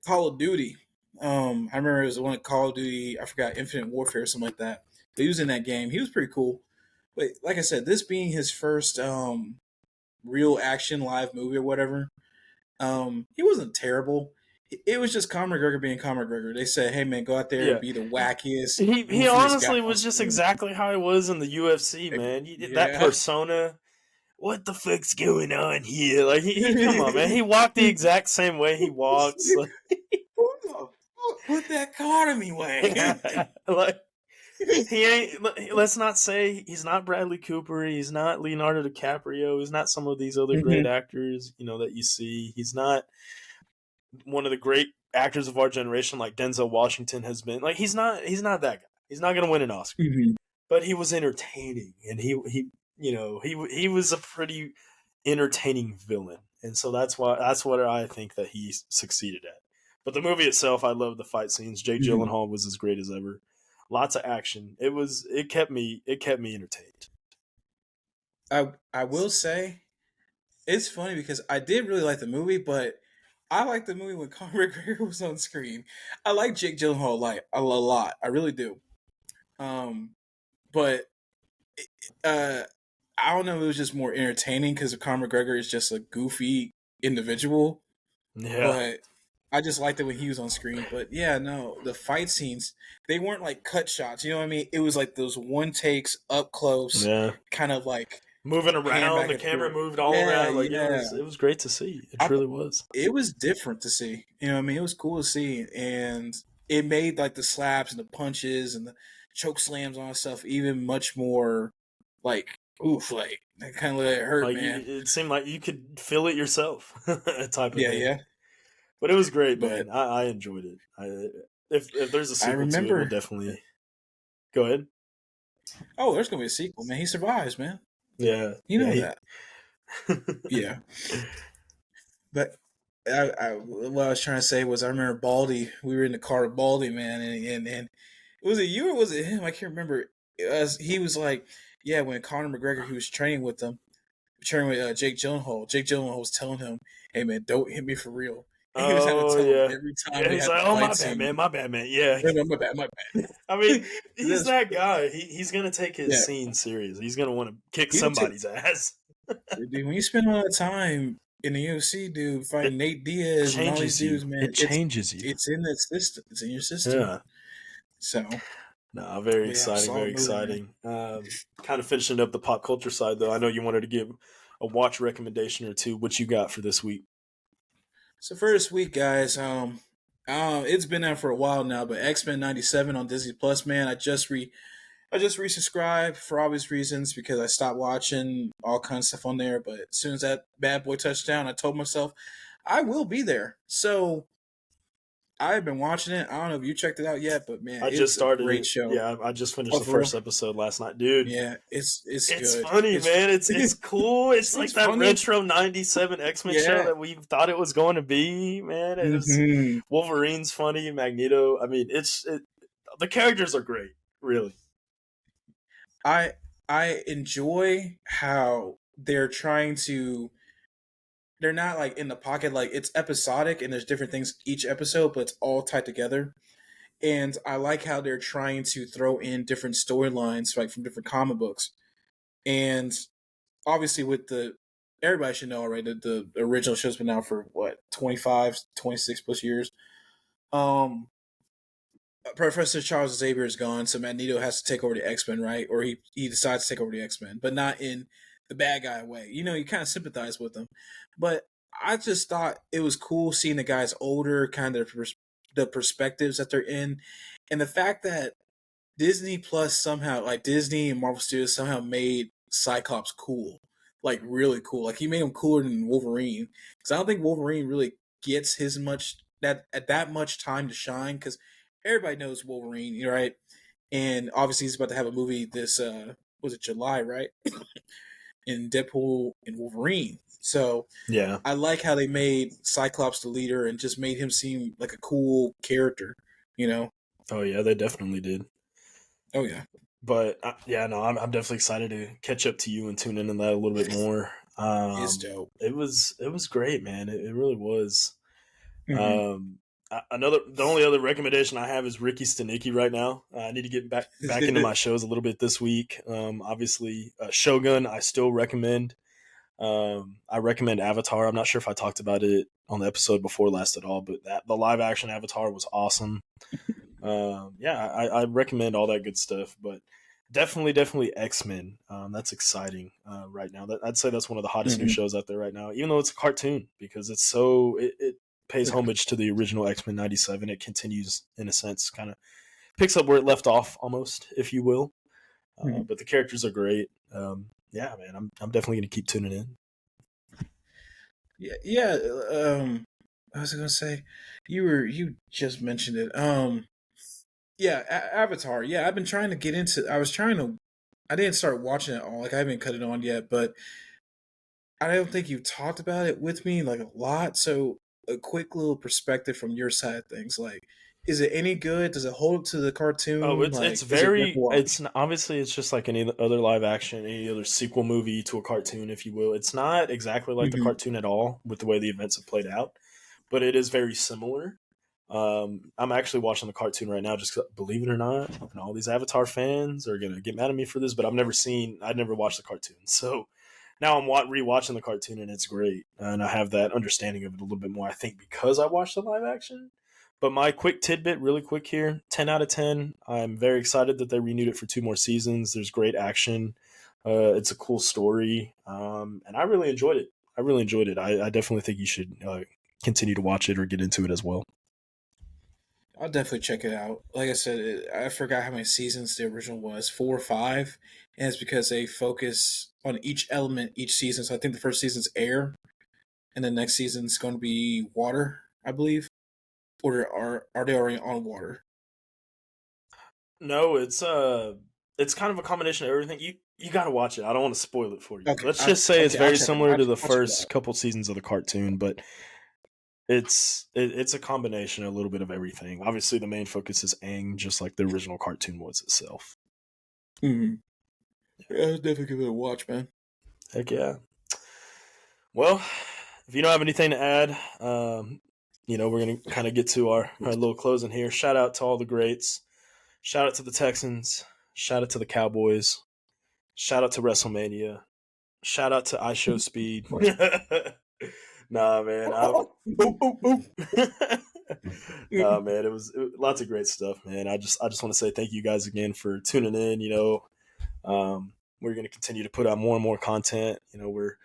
Call of Duty. I remember it was one Call of Duty. I forgot Infinite Warfare or something like that. But he was in that game. He was pretty cool. But like I said, this being his first real action live movie or whatever, he wasn't terrible. It was just Conor McGregor being Conor McGregor. They said, "Hey man, go out there and Yeah, be the wackiest, he goofiest guy honestly on was just screen." exactly how he was in the UFC, man. That Yeah. persona. What the fuck's going on here? Like he come on, man. He walked the exact same way he walks. Put that card in me way. Like he ain't. Let's not say he's not Bradley Cooper. He's not Leonardo DiCaprio. He's not some of these other great Mhm. actors. That you see. He's not one of the great actors of our generation like Denzel Washington has been. Like he's not. He's not that guy. He's not gonna win an Oscar. Mhm. But he was entertaining, and he was a pretty entertaining villain, and so that's what I think that he succeeded at. But the movie itself, I love the fight scenes. Jake Mhm. Gyllenhaal was as great as ever. Lots of action. It kept me entertained. I will say it's funny because I did really like the movie, but I liked the movie when Conor McGregor was on screen. I like Jake Gyllenhaal like a lot. I really do. Um, but uh, I don't know. It was just more entertaining because Conor McGregor is just a goofy individual, Yeah, but I just liked it when he was on screen. But yeah, no, the fight scenes, they weren't like cut shots. You know what I mean? It was like those one takes up close, yeah. kind of like Moving pan around, back the and camera forth. moved all Yeah, around. Like yeah. it was great to see. It I, truly was. it was different to see. You know what I mean? It was cool to see, and it made like the slaps and the punches and the choke slams on stuff even much more like oof, like that kind of let it hurt, Like man. it seemed like you could feel it yourself, type of Yeah, thing. yeah. But it was great, But man. I enjoyed it. If there's a I sequel to it, we'll remember. definitely go ahead. Oh, there's gonna be a sequel, man. He survives, man. Yeah, You yeah. know that. Yeah, but what I was trying to say was I remember Baldy. We were in the car with Baldy, man, and was it you or was it him? I can't remember. He was like, yeah, when Conor McGregor he was training with them, training with Jake Gyllenhaal. Jake Gyllenhaal was telling him, "Hey man, don't hit me for real." And he was having to Oh tell him yeah, every time yeah. they He's had the like, oh fight my bad, scene. man, my bad, man. Yeah. No, no, my bad, my I bad. mean, he's That's that guy. He's gonna take his yeah. scene serious. He's gonna want to kick He took somebody's ass. dude when you spend a lot of time in the UFC, dude, It fighting Nate Diaz and all these changes you. dudes, man, It changes you. it's in that system. It's in your system. Yeah. So, No, very but yeah, exciting, very solid movie, man. exciting. Kind of finishing up the pop culture side, though. I know you wanted to give a watch recommendation or two. What you got for this week? So for this week, guys, it's been out for a while now, but X-Men '97 on Disney Plus, man, I just resubscribed for obvious reasons because I stopped watching all kinds of stuff on there. But as soon as that bad boy touched down, I told myself I will be there. So I've been watching it. I don't know if you checked it out yet, but man, I just it's a started great it. show. Yeah, I just finished Oh, the for real? first episode last night, dude. Yeah, it's It's good. funny, It's man. It's cool. It's like it's that funny. retro '97 X-Men show Yeah. that we thought it was going to be. Man, it was hmm Wolverine's funny, Magneto. I mean, the characters are great. Really. I I enjoy how they're trying to. They're not like in the pocket. Like it's episodic and there's different things each episode, but it's all tied together. And I like how they're trying to throw in different storylines, like from different comic books. And obviously, with the everybody should know already that the original show's been out for what 25, 26 plus years. Um, Professor Charles Xavier is gone, so Magneto has to take over the X-Men, right? Or he decides to take over the X-Men, but not in the bad guy way. You know, you kind of sympathize with them. But I just thought it was cool seeing the guys older, kind of the perspectives that they're in, and the fact that Disney Plus somehow, like Disney and Marvel Studios, somehow made Cyclops cool, like really cool. Like he made him cooler than Wolverine, because I don't think Wolverine really gets his much that at that much time to shine. Because everybody knows Wolverine, you know, right? And obviously he's about to have a movie this was it July, right? In Deadpool and Wolverine. So Yeah. I like how they made Cyclops the leader and just made him seem like a cool character, you know? Oh yeah, they definitely did. Oh yeah. But yeah, no, I'm definitely excited to catch up to you and tune into that a little bit more. It's dope. It was great, man. It really was. hmm Um, the only other recommendation I have is Ricky Stenicki right now. I need to get back into my shows a little bit this week. Obviously, Shogun I still recommend. I recommend Avatar. I'm not sure if I talked about it on the episode before last at all, but the live action Avatar was awesome. Yeah, I recommend all that good stuff, but definitely X-Men. That's exciting right now. I'd say that's one of the hottest new hmm shows out there right now, even though it's a cartoon, because it pays homage to the original X-Men '97. It continues in a sense, kind of picks up where it left off, almost, if you will. But the characters are great. Yeah, man, I'm definitely gonna keep tuning in. Yeah, yeah. I was gonna say, you just mentioned it. Yeah, Avatar. Yeah, I've been trying to get into. I was trying to. I didn't start watching it all. Like I haven't cut it on yet, but I don't think you talked about it with me like a lot. So a quick little perspective from your side of things. Like, is it any good? Does it hold up to the Oh, cartoon? it's Like, is it worth a very watch? obviously it's just like any other live action, any other sequel movie to a cartoon, if you will. It's not exactly like the hmm cartoon at all with the way the events have played out, but it is very similar. I'm actually watching the cartoon right now. Just 'cause, believe it or not, and all these Avatar fans are gonna get mad at me for this, but I've never watched the cartoon, so now I'm rewatching the cartoon and it's great, and I have that understanding of it a little bit more. I think because I watched the live action. But my quick tidbit, really quick here, 10 out of 10. I'm very excited that they renewed it for 2 more seasons. There's great action. It's a cool story, and I really enjoyed it. I definitely think you should continue to watch it or get into it as well. I'll definitely check it out. Like I said, I forgot how many seasons the original was, 4 or 5, and it's because they focus on each element each season. So I think the first season's air, and the next season's going to be water, I believe. Or are they already on water? No, it's kind of a combination of everything. You got to watch it. I don't want to spoil it for you. Okay, Let's just say it's I'll very check it. similar to the I'll check it first out. couple seasons of the cartoon, but it's a combination, a little bit of everything. Obviously, the main focus is Aang, just like the original cartoon was itself. Mm-hmm. Yeah, I'll definitely give it a watch, man. Heck yeah. Well, if you don't have anything to add, we're gonna kind of get to our little closing here. Shout out to all the greats. Shout out to the Texans. Shout out to the Cowboys. Shout out to WrestleMania. Shout out to iShowSpeed. Nah, man. Nah, man. It was lots of great stuff, man. I just want to say thank you guys again for tuning in. We're gonna continue to put out more and more content. We're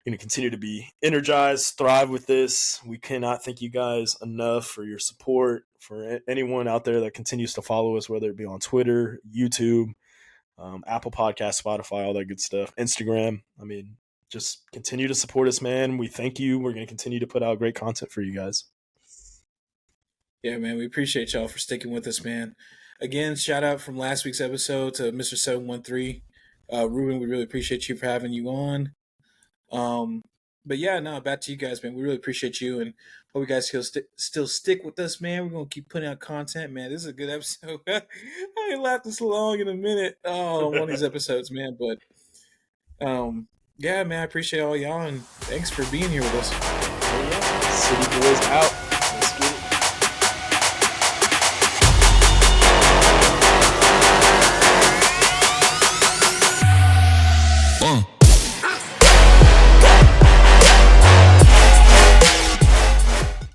going to continue to be energized, thrive with this. We cannot thank you guys enough for your support, for anyone out there that continues to follow us, whether it be on Twitter, YouTube, Apple Podcast, Spotify, all that good stuff, Instagram. I mean, just continue to support us, man. We thank you. We're going to continue to put out great content for you guys. Yeah, man, we appreciate y'all for sticking with us, man. Again, shout out from last week's episode to Mr. 713. Ruben, we really appreciate you for having you on. But yeah, no, back to you guys, man. We really appreciate you, and hope you guys still stick with us, man. We're gonna keep putting out content, man. This is a good episode. I ain't laughed this long in a minute. Oh, one of these episodes, man. But yeah, man, I appreciate all y'all, and thanks for being here with us. Yeah. City Boys out.